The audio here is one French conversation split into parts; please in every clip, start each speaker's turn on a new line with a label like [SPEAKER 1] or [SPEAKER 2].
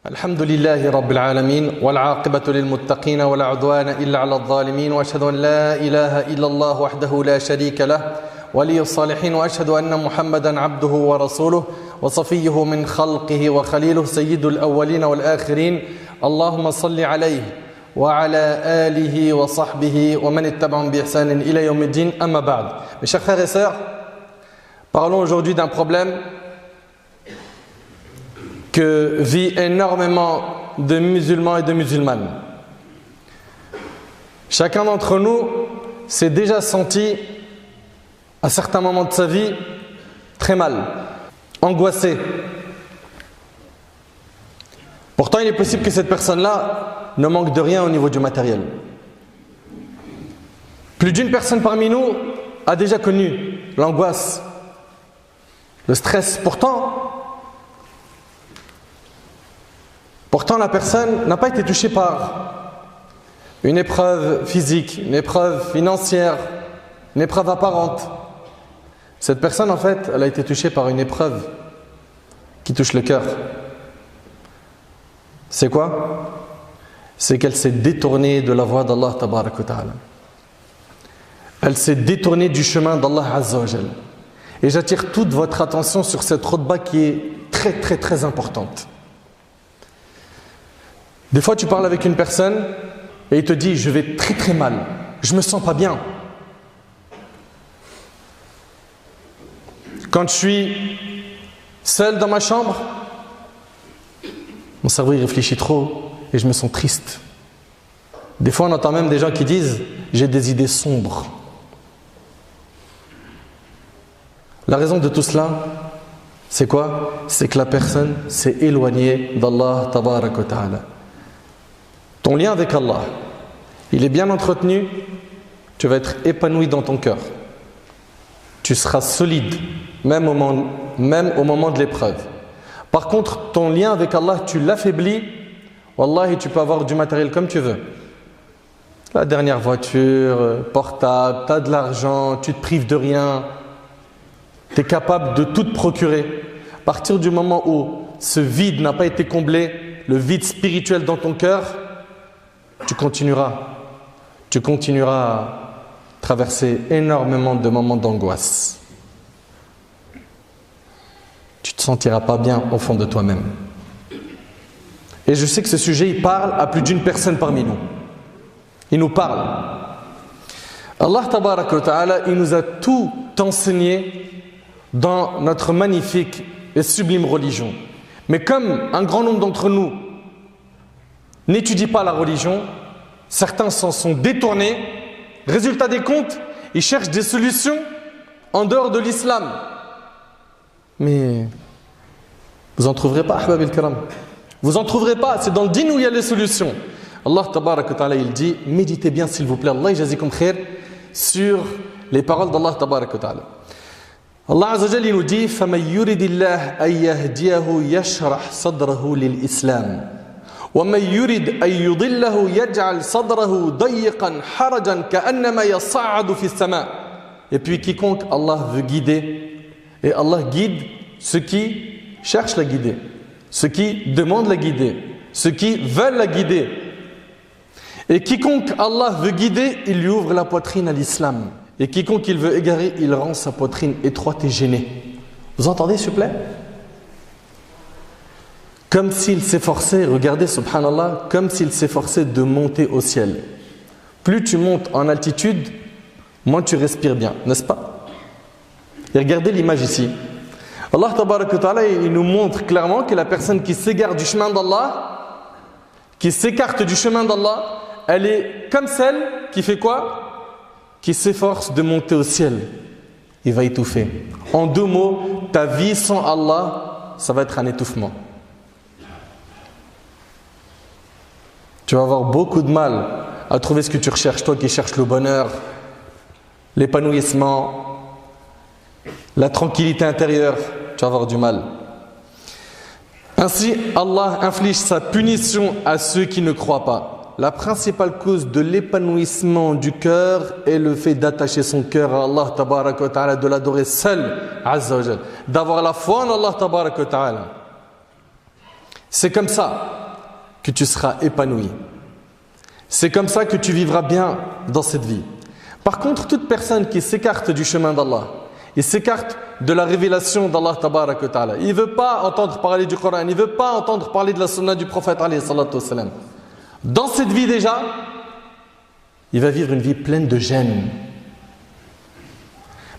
[SPEAKER 1] الحمد لله رب العالمين والعاقبة للمتقين ولا عدوان إلا على الظالمين وأشهد أن لا إله إلا الله وحده لا شريك له ولي الصالحين وأشهد أن محمدا عبده ورسوله وصفيه من خلقه وخليله سيد الأولين والآخرين اللهم صل عليه وعلى آله وصحبه ومن اتبعهم بإحسان إلى يوم الدين أما بعد. Mes chers frères et sœurs, parlons aujourd'hui d'un problème que vit énormément de musulmans et de musulmanes. Chacun d'entre nous s'est déjà senti, à certains moments de sa vie, très mal, angoissé. Pourtant, il est possible que cette personne-là ne manque de rien au niveau du matériel. Plus d'une personne parmi nous a déjà connu l'angoisse, le stress. Pourtant, la personne n'a pas été touchée par une épreuve physique, une épreuve financière, une épreuve apparente. Cette personne, en fait, elle a été touchée par une épreuve qui touche le cœur. C'est quoi? C'est qu'elle s'est détournée de la voie d'Allah Tabarak wa Ta'ala. Elle s'est détournée du chemin d'Allah Azza wa Jal. Et j'attire toute votre attention sur cette khutba qui est très très très importante. Des fois, tu parles avec une personne et il te dit « Je vais très très mal, je me sens pas bien. Quand je suis seul dans ma chambre, mon cerveau il réfléchit trop et je me sens triste. » Des fois, on entend même des gens qui disent « J'ai des idées sombres. » La raison de tout cela, c'est quoi? C'est que la personne s'est éloignée d'Allah Tabarak wa Ta'ala. Ton lien avec Allah, il est bien entretenu, tu vas être épanoui dans ton cœur. Tu seras solide, même au moment de l'épreuve. Par contre, ton lien avec Allah, tu l'affaiblis, Wallahi, tu peux avoir du matériel comme tu veux. La dernière voiture, portable, tu as de l'argent, tu te prives de rien, tu es capable de tout te procurer. À partir du moment où ce vide n'a pas été comblé, le vide spirituel dans ton cœur, tu continueras à traverser énormément de moments d'angoisse. Tu ne te sentiras pas bien au fond de toi-même. Et je sais que ce sujet, il parle à plus d'une personne parmi nous. Il nous parle. Allah Tabarak wa Ta'ala, il nous a tout enseigné dans notre magnifique et sublime religion. Mais comme un grand nombre d'entre nous n'étudient pas la religion, certains s'en sont détournés. Résultat des comptes, ils cherchent des solutions en dehors de l'islam. Mais vous n'en trouverez pas, ahbab al-kiram. Vous n'en trouverez pas, c'est dans le din où il y a les solutions. Allah Tabarak wa Ta'ala, il dit, méditez bien s'il vous plaît, Allah yajazikum khair, sur les paroles d'Allah Tabarak wa Ta'ala. Allah Azza wa Jalla, il nous dit, فَمَنْ يُرِدِ اللَّهَ أَنْ يَهْدِيَهُ يَشْرَحْ صَدْرَهُ لِلْإِسْلَامِ وَمَنْ يُرِدْ أَنْ يُضِلَّهُ يَجْعَلْ صَدْرَهُ ضَيِّقًا حَرَجًا كَأَنَّمَا يَصَّعَّدُ فِي السَّمَاءِ. Et puis quiconque Allah veut guider, et Allah guide ceux qui cherchent la guider, ceux qui demandent la guider, ceux qui veulent la guider. Et quiconque Allah veut guider, il lui ouvre la poitrine à l'islam. Et quiconque il veut égarer, il rend sa poitrine étroite et gênée. Vous entendez s'il vous plaît? Comme s'il s'efforçait, regardez subhanallah, comme s'il s'efforçait de monter au ciel. Plus tu montes en altitude, moins tu respires bien, n'est-ce pas? Et regardez l'image ici. Allah Tabarak wa Ta'ala, il nous montre clairement que la personne qui s'égare du chemin d'Allah, qui s'écarte du chemin d'Allah, elle est comme celle qui fait quoi? Qui s'efforce de monter au ciel. Il va étouffer. En deux mots, ta vie sans Allah, ça va être un étouffement. Tu vas avoir beaucoup de mal à trouver ce que tu recherches, toi qui cherches le bonheur, l'épanouissement, la tranquillité intérieure. Tu vas avoir du mal. Ainsi, Allah inflige sa punition à ceux qui ne croient pas. La principale cause de l'épanouissement du cœur est le fait d'attacher son cœur à Allah Tabarak wa Ta'ala, de l'adorer seul, Azza wa Jal, d'avoir la foi en Allah Tabarak wa Ta'ala. C'est comme ça que tu seras épanoui. C'est comme ça que tu vivras bien dans cette vie. Par contre, toute personne qui s'écarte du chemin d'Allah, il s'écarte de la révélation d'Allah Tabarak wa Ta'ala, il ne veut pas entendre parler du Coran, il ne veut pas entendre parler de la sunna du prophète alayhi salatu wassalam. Dans cette vie déjà, il va vivre une vie pleine de gêne.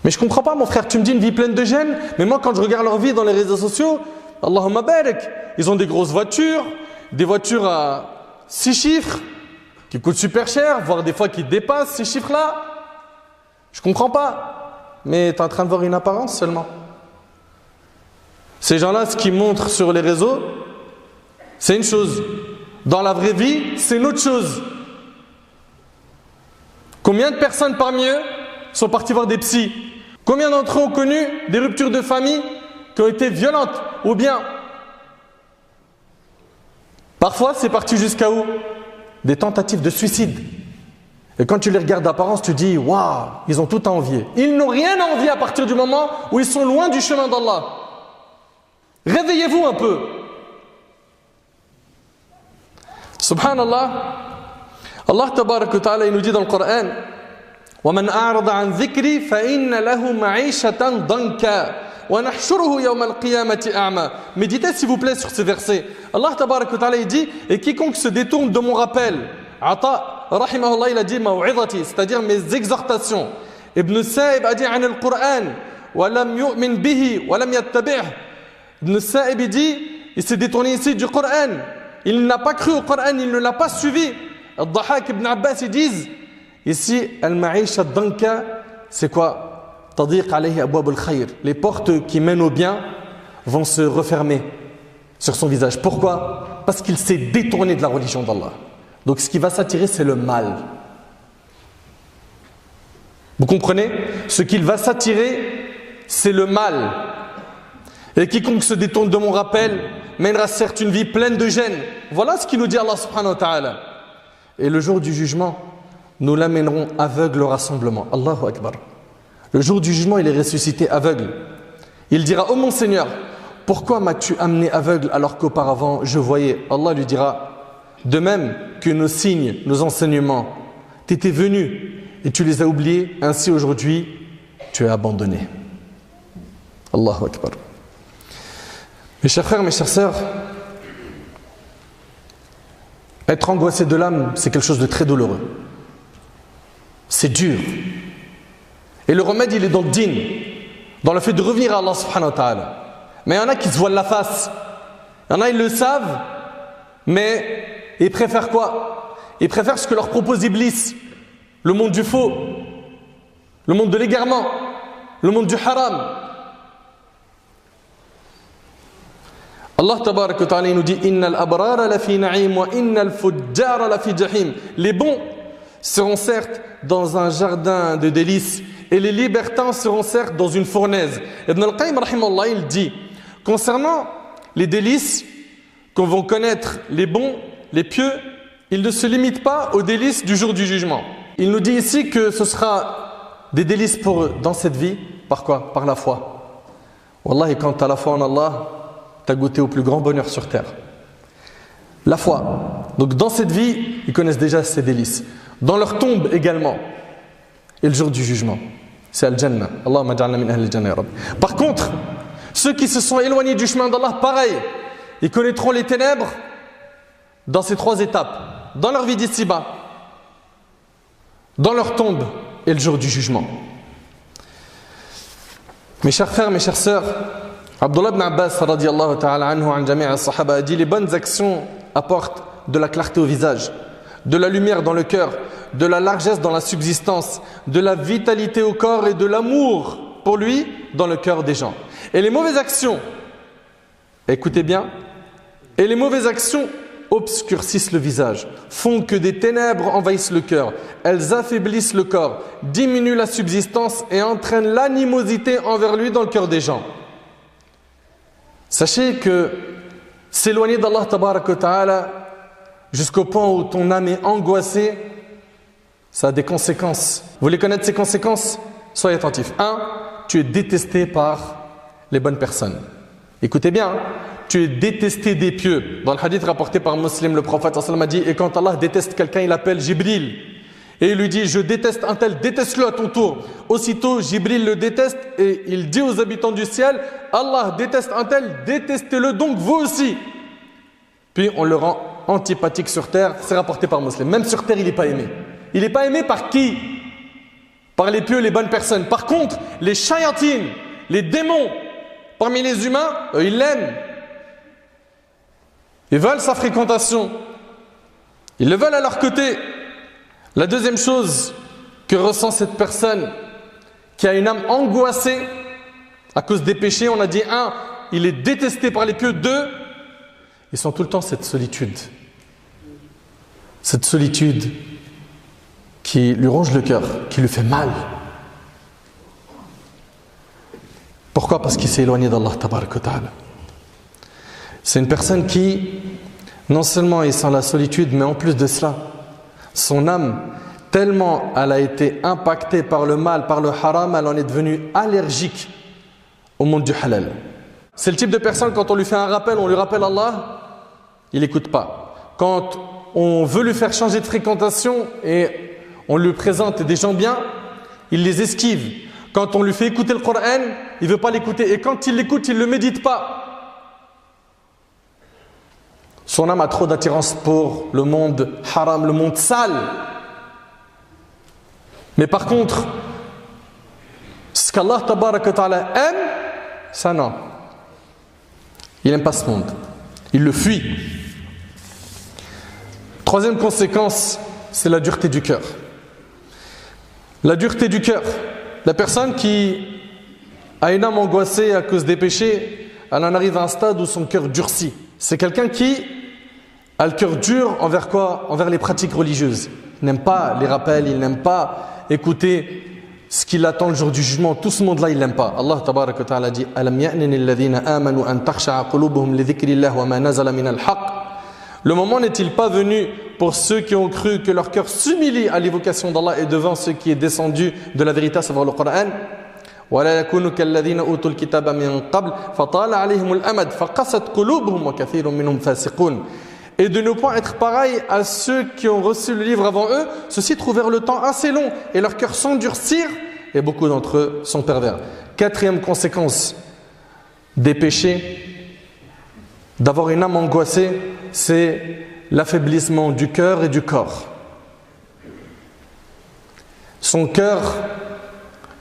[SPEAKER 1] Mais je ne comprends pas, mon frère, tu me dis une vie pleine de gêne, mais moi quand je regarde leur vie dans les réseaux sociaux, Allahumma barak, ils ont des grosses voitures, des voitures à 6 chiffres, qui coûtent super cher, voire des fois qui dépassent ces chiffres-là. Je ne comprends pas, mais tu es en train de voir une apparence seulement. Ces gens-là, ce qu'ils montrent sur les réseaux, c'est une chose. Dans la vraie vie, c'est une autre chose. Combien de personnes parmi eux sont partis voir des psys? Combien d'entre eux ont connu des ruptures de famille qui ont été violentes? Ou bien, parfois c'est parti jusqu'à où? Des tentatives de suicide. Et quand tu les regardes d'apparence, tu dis, waouh, ils ont tout à envier. Ils n'ont rien à envier à partir du moment où ils sont loin du chemin d'Allah. Réveillez-vous un peu. Subhanallah, Allah tabarak wa ta'ala, il nous dit dans le Coran, وَمَنْ أَعْرَضَ عَنْ ذِكْرِي فَإِنَّ لَهُ مَعِيشَةً ضَنْكًا وَنَحْشُرُهُ يَوْمَ الْقِيَامَةِ أَعْمَى. Méditez s'il vous plaît sur ces versets. Allah tabarak wa ta'ala, il dit, et quiconque se détourne de mon rappel, Ata, rahimahullah, il a dit ma'u'idhati, c'est-à-dire mes exhortations. Ibn Sa'ib a dit an al-Qur'an wa lam yu'min bihi wa lam yattabi'. Ibn Sa'ib dit, il s'est détourné ici du Coran. Il n'a pas cru au Coran, il ne l'a pas suivi. Al-Dhahak ibn Abbas, ils disent, ici, al-ma'isha ad-danka, c'est quoi? Tadiq alayhi abwab al-khayr. Les portes qui mènent au bien vont se refermer sur son visage. Pourquoi? Parce qu'il s'est détourné de la religion d'Allah. Donc ce qui va s'attirer, c'est le mal. Vous comprenez? Ce qu'il va s'attirer, c'est le mal. Et quiconque se détourne de mon rappel mènera certes une vie pleine de gêne. Voilà ce qu'il nous dit Allah subhanahu wa ta'ala. Et le jour du jugement, nous l'amènerons aveugle au rassemblement. Allahu Akbar. Le jour du jugement, il est ressuscité aveugle. Il dira, ô mon Seigneur, pourquoi m'as-tu amené aveugle alors qu'auparavant je voyais? Allah lui dira, de même que nos signes, nos enseignements, tu étais venu et tu les as oubliés, ainsi aujourd'hui tu es abandonné. Allahu Akbar. Mes chers frères, mes chères sœurs, être angoissé de l'âme, c'est quelque chose de très douloureux. C'est dur. Et le remède, il est dans le din, dans le fait de revenir à Allah subhanahu wa ta'ala. Mais il y en a qui se voilent la face. Il y en a, ils le savent, mais ils préfèrent quoi? Ils préfèrent ce que leur propose Iblis, le monde du faux, le monde de l'égarement, le monde du haram. Allah tabarak wa ta'ala nous dit innal abrara la fi na'im wa innal fujjara la fi jahim. Les bons seront certes dans un jardin de délices et les libertins seront certes dans une fournaise. Ibn al-Qayyim rahimahullah, il dit concernant les délices qu'on va connaître les bons, les pieux, ils ne se limitent pas aux délices du jour du jugement. Il nous dit ici que ce sera des délices pour eux dans cette vie. Par quoi? Par la foi. Wallahi, quand tu as la foi en Allah, tu as goûté au plus grand bonheur sur terre. La foi. Donc dans cette vie, ils connaissent déjà ces délices. Dans leur tombe également. Et le jour du jugement. C'est Al-Jannah. Allahumma ja'alna min ahli al-Jannah ya Rabbi. Par contre, ceux qui se sont éloignés du chemin d'Allah, pareil, ils connaîtront les ténèbres dans ces 3 étapes. Dans leur vie d'ici-bas, dans leur tombe et le jour du jugement. Mes chers frères, mes chères sœurs, Abdullah ibn Abbas radiyallahu ta'ala anhu an jami' as-sahaba a dit les bonnes actions apportent de la clarté au visage, de la lumière dans le cœur, de la largesse dans la subsistance, de la vitalité au corps et de l'amour pour lui dans le cœur des gens. Et les mauvaises actions, écoutez bien, et les mauvaises actions obscurcissent le visage, font que des ténèbres envahissent le cœur, elles affaiblissent le corps, diminuent la subsistance et entraînent l'animosité envers lui dans le cœur des gens. Sachez que s'éloigner d'Allah tabarak wa ta'ala jusqu'au point où ton âme est angoissée, ça a des conséquences. Vous voulez connaître ces conséquences? Soyez attentifs. 1. Tu es détesté par les bonnes personnes. Écoutez bien, tu es détesté des pieux. Dans le hadith rapporté par Muslim, le prophète sallallahu alayhi wa sallam a dit, et quand Allah déteste quelqu'un, il appelle Jibril. Et il lui dit, je déteste un tel, déteste-le à ton tour. Aussitôt, Jibril le déteste et il dit aux habitants du ciel, Allah déteste un tel, détestez-le donc vous aussi. Puis on le rend antipathique sur terre, c'est rapporté par Muslim. Même sur terre, il n'est pas aimé. Il n'est pas aimé par qui? Par les pieux, les bonnes personnes. Par contre, les shayatines, les démons, parmi les humains, eux, ils l'aiment. Ils veulent sa fréquentation. Ils le veulent à leur côté. La deuxième chose que ressent cette personne qui a une âme angoissée à cause des péchés, on a dit 1, il est détesté par les pieux. 2, ils sont tout le temps cette solitude. Cette solitude qui lui ronge le cœur, qui lui fait mal. Pourquoi? Parce qu'il s'est éloigné d'Allah tabaraka wa ta'ala. C'est une personne qui, non seulement il sent la solitude, mais en plus de cela, son âme, tellement elle a été impactée par le mal, par le haram, elle en est devenue allergique au monde du halal. C'est le type de personne, quand on lui fait un rappel, on lui rappelle Allah, il n'écoute pas. Quand on veut lui faire changer de fréquentation et on lui présente des gens bien, il les esquive. Quand on lui fait écouter le Coran, il ne veut pas l'écouter. Et quand il l'écoute, il ne le médite pas. Son âme a trop d'attirance pour le monde haram, le monde sale. Mais par contre, ce qu'Allah tabaraka wa ta'ala aime, ça non. Il n'aime pas ce monde. Il le fuit. Troisième conséquence, c'est la dureté du cœur. La dureté du cœur. La personne qui a une âme angoissée à cause des péchés, elle en arrive à un stade où son cœur durcit. C'est quelqu'un qui a le cœur dur envers quoi? Envers les pratiques religieuses. Il n'aime pas les rappels, il n'aime pas écouter ce qu'il attend le jour du jugement. Tout ce monde-là, il n'aime pas. Allah tabaraka wa ta'ala dit Alam ya'nini alladhina amanu an takhsha'a qulubuhum li dhikrillah wa ma nazala min al-haqq. Le moment n'est-il pas venu pour ceux qui ont cru que leur cœur s'humilie à l'évocation d'Allah et devant ce qui est descendu de la vérité, à savoir le Coran? ولا يكونوا كالذين أوتوا الكتاب من قبل فطال عليهم الأمد فقست قلوبهم وكثير منهم فاسقون. Et de ne point être pareil à ceux qui ont reçu le livre avant eux, ceux-ci trouvèrent le temps assez long et leurs cœurs s'endurcirent et beaucoup d'entre eux sont pervers. Quatrième conséquence des péchés, d'avoir une âme angoissée, c'est l'affaiblissement du cœur et du corps. Son cœur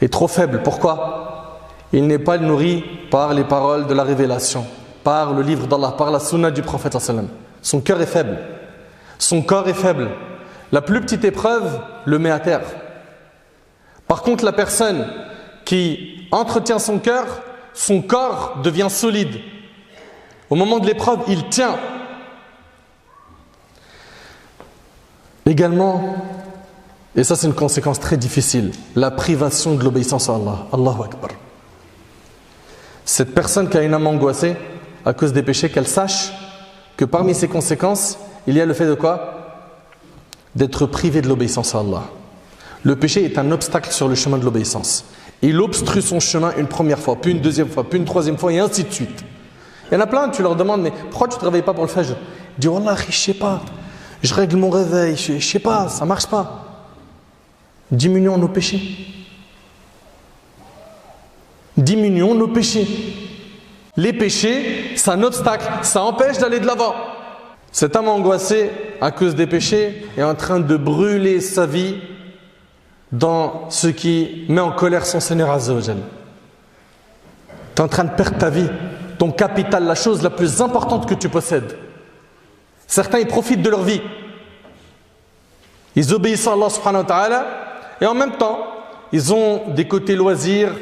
[SPEAKER 1] est trop faible. Pourquoi? Il n'est pas nourri par les paroles de la révélation, par le livre d'Allah, par la sunna du prophète sallallahu alayhi wa sallam. Son cœur est faible. Son corps est faible. La plus petite épreuve le met à terre. Par contre, la personne qui entretient son corps devient solide. Au moment de l'épreuve, il tient. Également, et ça c'est une conséquence très difficile, la privation de l'obéissance à Allah. Allahu Akbar. Cette personne qui a une âme angoissée à cause des péchés, qu'elle sache que parmi ces conséquences, il y a le fait de quoi? D'être privé de l'obéissance à Allah. Le péché est un obstacle sur le chemin de l'obéissance. Il obstrue son chemin une première fois, puis une deuxième fois, puis une troisième fois, et ainsi de suite. Il y en a plein, tu leur demandes, mais pourquoi tu ne te réveilles pas pour le fajr? Ils disent, Wallah, je sais pas, je règle mon réveil, je sais pas, ça marche pas. Diminuons nos péchés. Diminuons nos péchés. Les péchés, c'est un obstacle, ça empêche d'aller de l'avant. Cet homme angoissé à cause des péchés est en train de brûler sa vie dans ce qui met en colère son Seigneur Azza wa Jal. Tu es en train de perdre ta vie, ton capital, la chose la plus importante que tu possèdes. Certains, ils profitent de leur vie. Ils obéissent à Allah subhanahu wa ta'ala et en même temps, ils ont des côtés loisirs,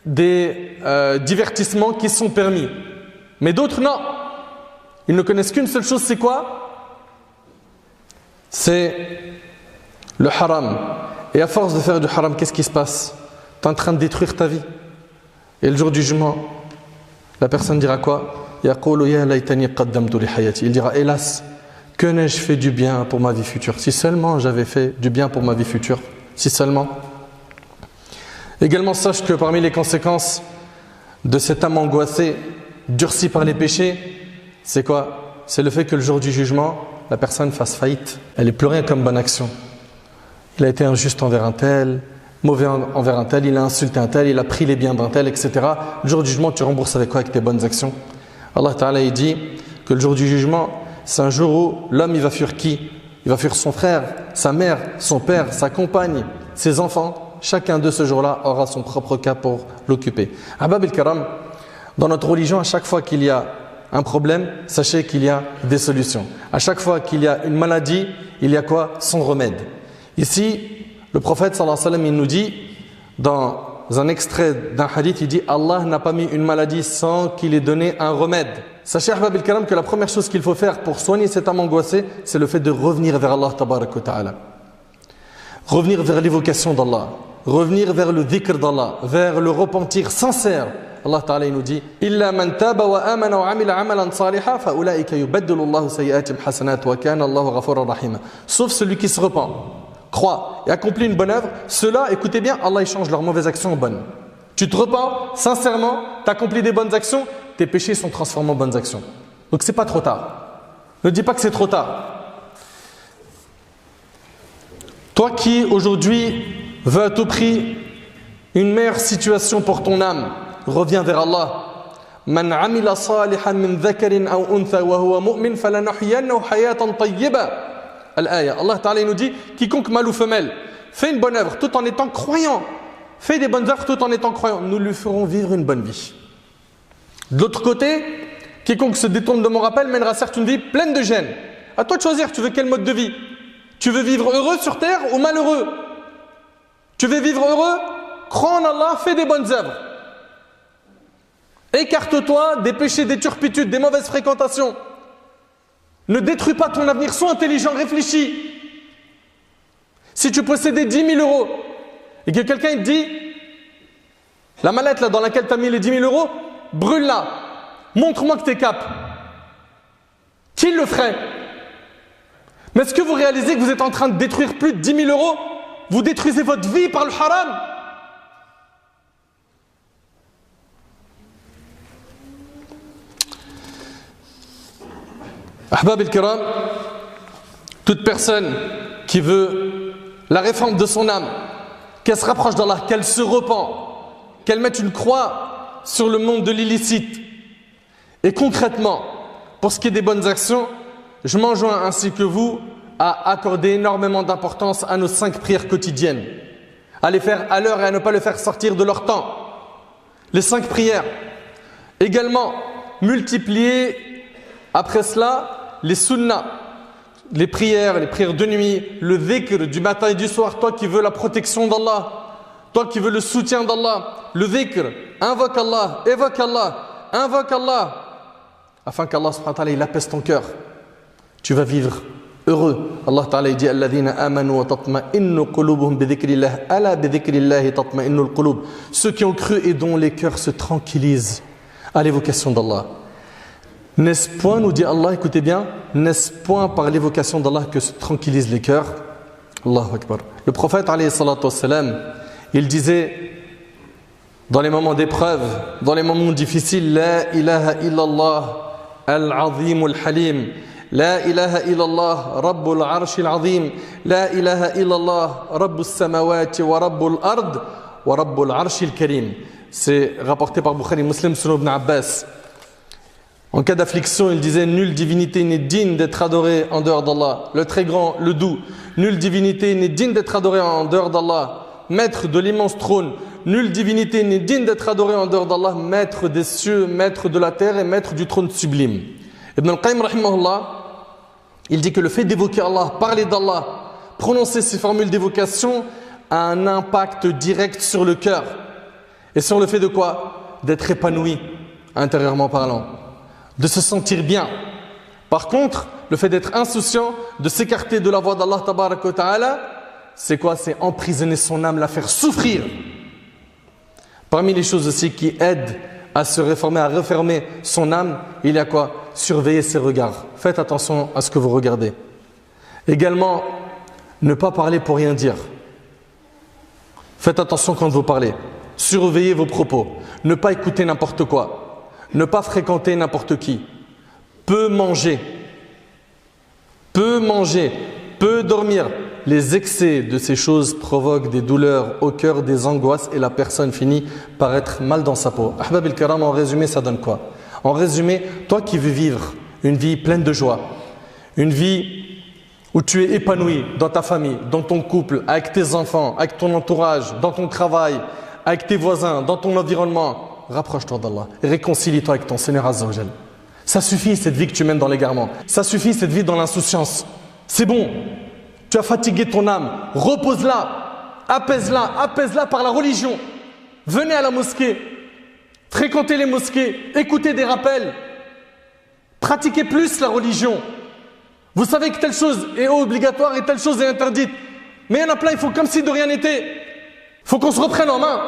[SPEAKER 1] des divertissements qui sont permis. Mais d'autres, non. Ils ne connaissent qu'une seule chose, c'est quoi? C'est le haram. Et à force de faire du haram, qu'est-ce qui se passe? Tu es en train de détruire ta vie. Et le jour du jugement, la personne dira quoi? Il dira, hélas, que n'ai-je fait du bien pour ma vie future? Si seulement j'avais fait du bien pour ma vie future. Si seulement. Également, sache que parmi les conséquences de cette âme angoissée, durci par les péchés, c'est quoi? C'est le fait que le jour du jugement, la personne fasse faillite. Elle n'est plus rien comme bonne action. Il a été injuste envers un tel, mauvais envers un tel, il a insulté un tel, il a pris les biens d'un tel, etc. Le jour du jugement, tu rembourses avec quoi? Avec tes bonnes actions. Allah Ta'ala, il dit que le jour du jugement, c'est un jour où l'homme, il va fuir qui? Il va fuir son frère, sa mère, son père, sa compagne, ses enfants. Chacun de ce jour-là aura son propre cas pour l'occuper. Ahbab al-Karam, dans notre religion, à chaque fois qu'il y a un problème, sachez qu'il y a des solutions. À chaque fois qu'il y a une maladie, il y a quoi? Son remède. Ici, le prophète sallallahu alayhi wa sallam, il nous dit, dans un extrait d'un hadith, il dit « Allah n'a pas mis une maladie sans qu'il ait donné un remède ». Sachez, Ahbab al-Karam, que la première chose qu'il faut faire pour soigner cette âme angoissée, c'est le fait de revenir vers Allah tabarak wa ta'ala. Revenir vers l'évocation d'Allah. Revenir vers le dhikr d'Allah, vers le repentir sincère. Allah Ta'ala nous dit Illa man taba wa amana wa amila amalan saliha fa ulaika yubaddilu Allahu sayyi'atihim hasanat wa kana Allahu ghafuran rahima. Sauf celui qui se repent, croit et accomplit une bonne œuvre, ceux-là, écoutez bien, Allah il change leurs mauvaises actions en bonnes. Tu te repens sincèrement, tu accomplis des bonnes actions, tes péchés sont transformés en bonnes actions. Donc c'est pas trop tard. Ne dis pas que c'est trop tard. Toi qui aujourd'hui veux à tout prix une meilleure situation pour ton âme, reviens vers Allah. Man amila salihan min dhakarin aw untha wa huwa mu'min falanuhyiyannahu hayatan tayyiba. Al-aya. Allah Ta'ala nous dit quiconque mâle ou femelle fait une bonne œuvre tout en étant croyant. Fais des bonnes œuvres tout en étant croyant. Nous lui ferons vivre une bonne vie. De l'autre côté, quiconque se détourne de mon rappel mènera certes une vie pleine de gêne. À toi de choisir, tu veux quel mode de vie? Tu veux vivre heureux sur terre ou malheureux? Tu veux vivre heureux? Crois en Allah, fais des bonnes œuvres. Écarte-toi des péchés, des turpitudes, des mauvaises fréquentations. Ne détruis pas ton avenir, sois intelligent, réfléchis. Si tu possédais 10 000 euros et que quelqu'un te dit la mallette là dans laquelle tu as mis les 10 000 euros, brûle-la, montre-moi que tu es cap. Qui le ferait? Mais est-ce que vous réalisez que vous êtes en train de détruire plus de 10 000 euros? Vous détruisez votre vie par le haram. Ahbab al-Kiram, toute personne qui veut la réforme de son âme, qu'elle se rapproche d'Allah, qu'elle se repent, qu'elle mette une croix sur le monde de l'illicite. Et concrètement, pour ce qui est des bonnes actions, je m'enjoins ainsi que vous à accorder énormément d'importance à nos 5 prières quotidiennes, à les faire à l'heure et à ne pas les faire sortir de leur temps. Les 5 prières. Également, multiplier après cela les sunnahs, les prières de nuit, le dhikr du matin et du soir. Toi qui veux la protection d'Allah, toi qui veux le soutien d'Allah, le dhikr, invoque Allah, évoque Allah, invoque Allah, afin qu'Allah subhanahu wa ta'ala il apaise ton cœur. Tu vas vivre heureux. Allah Ta'ala dit alladhina amanu wa tatma'innu qulubuhum bi dhikrillah ala bi dhikrillah tatma'innul qulub. Ceux qui ont cru et dont les cœurs se tranquillisent à l'évocation d'Allah. N'est-ce point, nous dit Allah, écoutez bien, n'est-ce point par l'évocation d'Allah que se tranquillisent les cœurs? Allahu Akbar. Le prophète alayhi salatu wassalam, il disait dans les moments d'épreuve, dans les moments difficiles, la ilaha illallah al-azim al-halim. لا إله إلا الله رب العرش العظيم لا إله إلا الله رب السماوات ورب الأرض ورب العرش الكريم. C'est rapporté par Bukhari Muslim selon Ibn Abbas. En cas d'affliction, il disait nulle divinité n'est digne d'être adorée en dehors d'Allah, le très grand, le doux. Nulle divinité n'est digne d'être adorée en dehors d'Allah, maître de l'immense trône. Nulle divinité n'est digne d'être adorée en dehors d'Allah, maître des cieux, maître de la terre et maître du trône sublime. Ibn al-Qayyim rahimahullah, il dit que le fait d'évoquer Allah, parler d'Allah, prononcer ces formules d'évocation a un impact direct sur le cœur. Et sur le fait de quoi? D'être épanoui, intérieurement parlant, de se sentir bien. Par contre, le fait d'être insouciant, de s'écarter de la voie d'Allah tabarak wa ta'ala, c'est quoi? C'est emprisonner son âme, la faire souffrir. Parmi les choses aussi qui aident à se réformer, à refermer son âme, il y a quoi? Surveiller ses regards. Faites attention à ce que vous regardez. Également, ne pas parler pour rien dire. Faites attention quand vous parlez. Surveillez vos propos. Ne pas écouter n'importe quoi. ne pas fréquenter n'importe qui, peu manger, peu dormir. Les excès de ces choses provoquent des douleurs au cœur, des angoisses et la personne finit par être mal dans sa peau. Ahbab al-Karam, en résumé, ça donne quoi? En résumé, toi qui veux vivre une vie pleine de joie, une vie où tu es épanoui dans ta famille, dans ton couple, avec tes enfants, avec ton entourage, dans ton travail, avec tes voisins, dans ton environnement, rapproche-toi d'Allah et réconcilie-toi avec ton Seigneur Azza wa Jal. Ça suffit cette vie que tu mènes dans l'égarement. Ça suffit cette vie dans l'insouciance. C'est bon. Tu as fatigué ton âme. Repose-la. Apaise-la par la religion. Venez à la mosquée. Fréquentez les mosquées. Écoutez des rappels. Pratiquez plus la religion. Vous savez que telle chose est obligatoire et telle chose est interdite. Mais il y en a plein, il faut comme si de rien n'était. Il faut qu'on se reprenne en main.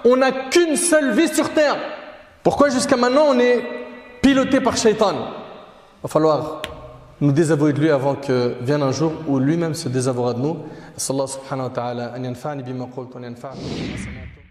[SPEAKER 1] On n'a qu'une seule vie sur terre. Pourquoi jusqu'à maintenant on est piloté par Shaitan? Il va falloir nous désavouer de lui avant que vienne un jour où lui-même se désavouera de nous. Sallallahu subhanahu wa ta'ala an yanfa'ani bima qultu wa yanfa'ani bima sami'tu.